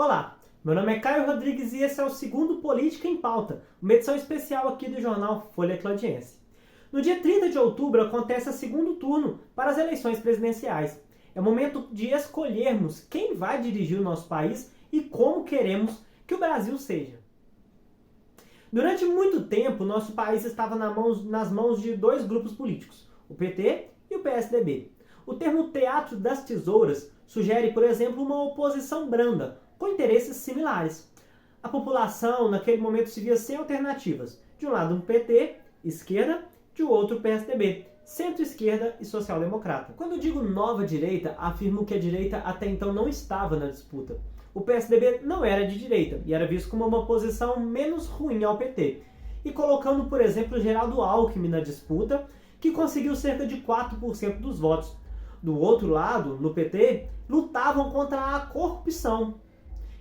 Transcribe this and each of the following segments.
Olá, meu nome é Caio Rodrigues e esse é o segundo Política em Pauta, uma edição especial aqui do jornal Folha Claudiense. No dia 30 de outubro acontece o segundo turno para as eleições presidenciais. É o momento de escolhermos quem vai dirigir o nosso país e como queremos que o Brasil seja. Durante muito tempo, nosso país estava nas mãos de dois grupos políticos, o PT e o PSDB. O termo teatro das tesouras sugere, por exemplo, uma oposição branda, com interesses similares. A população, naquele momento, se via sem alternativas. De um lado, um PT, esquerda, de outro, PSDB, centro-esquerda e social-democrata. Quando eu digo nova direita, afirmo que a direita até então não estava na disputa. O PSDB não era de direita e era visto como uma oposição menos ruim ao PT. E colocando, por exemplo, Geraldo Alckmin na disputa, que conseguiu cerca de 4% dos votos. Do outro lado, no PT, lutavam contra a corrupção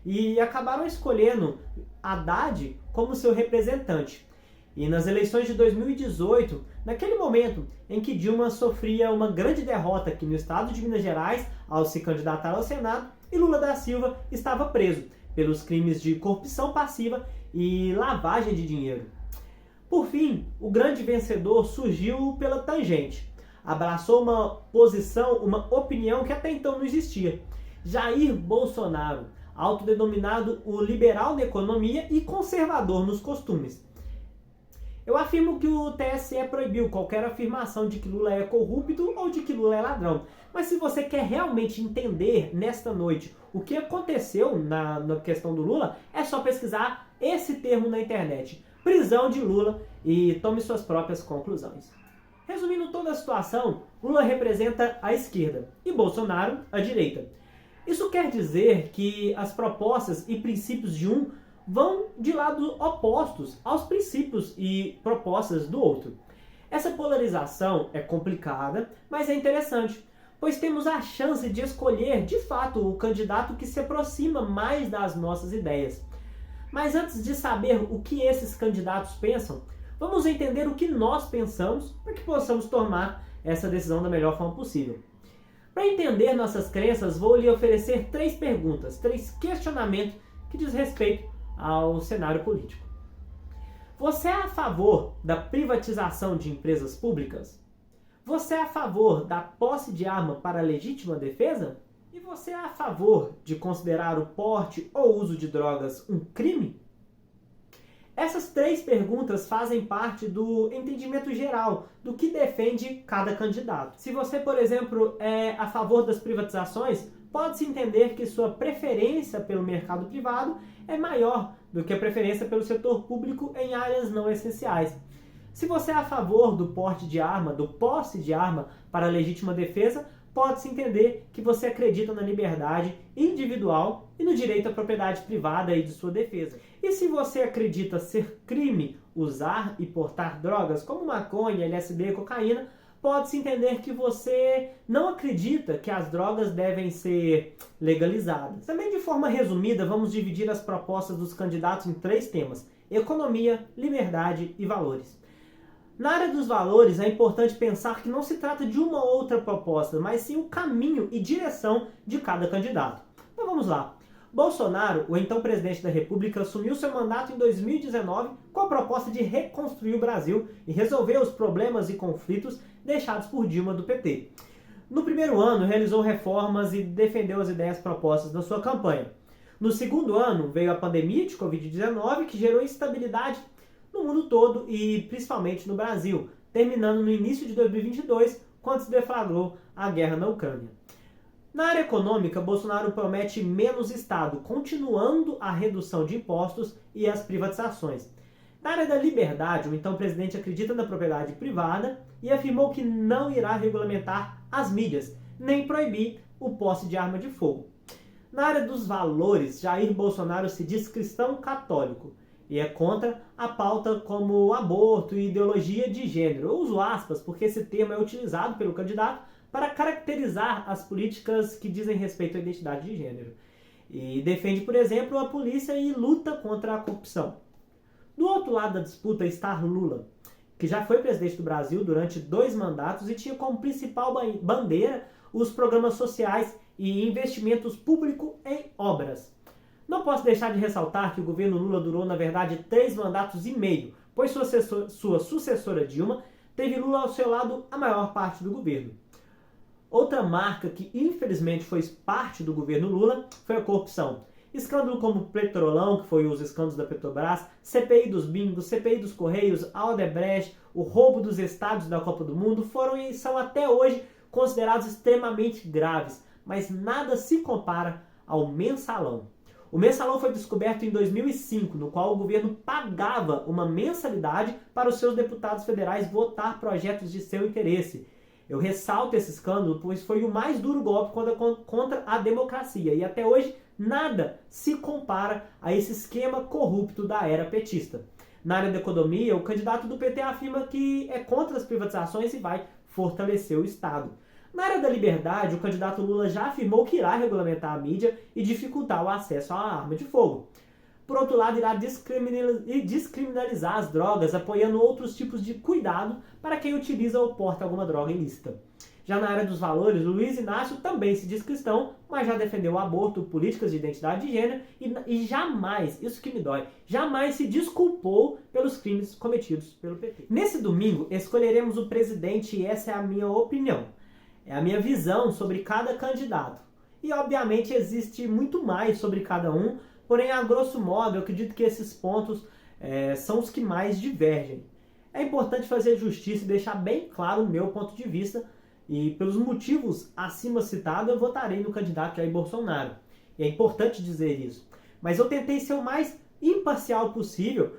e acabaram escolhendo Haddad como seu representante. E nas eleições de 2018, naquele momento em que Dilma sofria uma grande derrota aqui no estado de Minas Gerais ao se candidatar ao Senado, e Lula da Silva estava preso pelos crimes de corrupção passiva e lavagem de dinheiro. Por fim, o grande vencedor surgiu pela tangente. Abraçou uma posição, uma opinião que até então não existia. Jair Bolsonaro, autodenominado o liberal na economia e conservador nos costumes. Eu afirmo que o TSE proibiu qualquer afirmação de que Lula é corrupto ou de que Lula é ladrão. Mas se você quer realmente entender nesta noite o que aconteceu na questão do Lula, é só pesquisar esse termo na internet, prisão de Lula, e tome suas próprias conclusões. Resumindo toda a situação, Lula representa a esquerda e Bolsonaro a direita. Isso quer dizer que as propostas e princípios de um vão de lados opostos aos princípios e propostas do outro. Essa polarização é complicada, mas é interessante, pois temos a chance de escolher de fato o candidato que se aproxima mais das nossas ideias. Mas antes de saber o que esses candidatos pensam, vamos entender o que nós pensamos para que possamos tomar essa decisão da melhor forma possível. Para entender nossas crenças, vou lhe oferecer 3 perguntas, 3 questionamentos que diz respeito ao cenário político. Você é a favor da privatização de empresas públicas? Você é a favor da posse de arma para legítima defesa? E você é a favor de considerar o porte ou uso de drogas um crime? Essas 3 perguntas fazem parte do entendimento geral do que defende cada candidato. Se você, por exemplo, é a favor das privatizações, pode-se entender que sua preferência pelo mercado privado é maior do que a preferência pelo setor público em áreas não essenciais. Se você é a favor do porte de arma, do posse de arma para legítima defesa, pode-se entender que você acredita na liberdade individual e no direito à propriedade privada e de sua defesa. E se você acredita ser crime usar e portar drogas como maconha, LSD, cocaína, pode-se entender que você não acredita que as drogas devem ser legalizadas. Também de forma resumida, vamos dividir as propostas dos candidatos em 3 temas: economia, liberdade e valores. Na área dos valores, é importante pensar que não se trata de uma ou outra proposta, mas sim o caminho e direção de cada candidato. Então vamos lá. Bolsonaro, o então presidente da República, assumiu seu mandato em 2019 com a proposta de reconstruir o Brasil e resolver os problemas e conflitos deixados por Dilma do PT. No primeiro ano, realizou reformas e defendeu as ideias propostas na sua campanha. No segundo ano, veio a pandemia de Covid-19, que gerou instabilidade no mundo todo e principalmente no Brasil, terminando no início de 2022, quando se deflagrou a guerra na Ucrânia. Na área econômica, Bolsonaro promete menos Estado, continuando a redução de impostos e as privatizações. Na área da liberdade, o então presidente acredita na propriedade privada e afirmou que não irá regulamentar as mídias, nem proibir o posse de arma de fogo. Na área dos valores, Jair Bolsonaro se diz cristão católico e é contra a pauta como aborto e ideologia de gênero. Eu uso aspas porque esse termo é utilizado pelo candidato para caracterizar as políticas que dizem respeito à identidade de gênero. E defende, por exemplo, a polícia e luta contra a corrupção. Do outro lado da disputa está Lula, que já foi presidente do Brasil durante 2 mandatos e tinha como principal bandeira os programas sociais e investimentos públicos em obras. Não posso deixar de ressaltar que o governo Lula durou, na verdade, 3 mandatos e meio, pois sua sucessora Dilma teve Lula ao seu lado a maior parte do governo. Outra marca que infelizmente foi parte do governo Lula foi a corrupção. Escândalo como o Petrolão, que foi os escândalos da Petrobras, CPI dos bingos, CPI dos Correios, a Odebrecht, o roubo dos estádios da Copa do Mundo foram e são até hoje considerados extremamente graves, mas nada se compara ao Mensalão. O Mensalão foi descoberto em 2005, no qual o governo pagava uma mensalidade para os seus deputados federais votar projetos de seu interesse. Eu ressalto esse escândalo, pois foi o mais duro golpe contra a democracia e até hoje nada se compara a esse esquema corrupto da era petista. Na área da economia, o candidato do PT afirma que é contra as privatizações e vai fortalecer o Estado. Na área da liberdade, o candidato Lula já afirmou que irá regulamentar a mídia e dificultar o acesso à arma de fogo. Por outro lado, irá descriminalizar as drogas, apoiando outros tipos de cuidado para quem utiliza ou porta alguma droga ilícita. Já na área dos valores, Luiz Inácio também se diz cristão, mas já defendeu o aborto, políticas de identidade de gênero e jamais, isso que me dói, jamais se desculpou pelos crimes cometidos pelo PT. Nesse domingo, escolheremos o presidente e essa é a minha opinião. É a minha visão sobre cada candidato. E, obviamente, existe muito mais sobre cada um, porém, a grosso modo, eu acredito que esses pontos são os que mais divergem. É importante fazer justiça e deixar bem claro o meu ponto de vista, e pelos motivos acima citados, eu votarei no candidato Jair Bolsonaro. E é importante dizer isso. Mas eu tentei ser o mais imparcial possível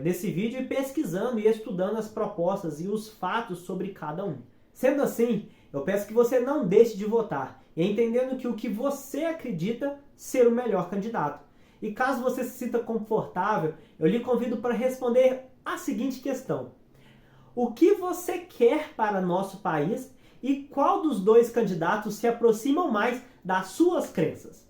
nesse vídeo, e pesquisando e estudando as propostas e os fatos sobre cada um. Sendo assim, eu peço que você não deixe de votar, e entendendo que o que você acredita ser o melhor candidato. E caso você se sinta confortável, eu lhe convido para responder a seguinte questão: o que você quer para nosso país e qual dos dois candidatos se aproximam mais das suas crenças?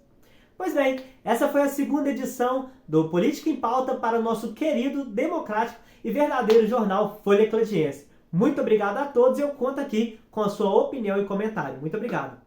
Pois bem, essa foi a segunda edição do Política em Pauta para o nosso querido, democrático e verdadeiro jornal Folha Eclesiense. Muito obrigado a todos e eu conto aqui com a sua opinião e comentário. Muito obrigado.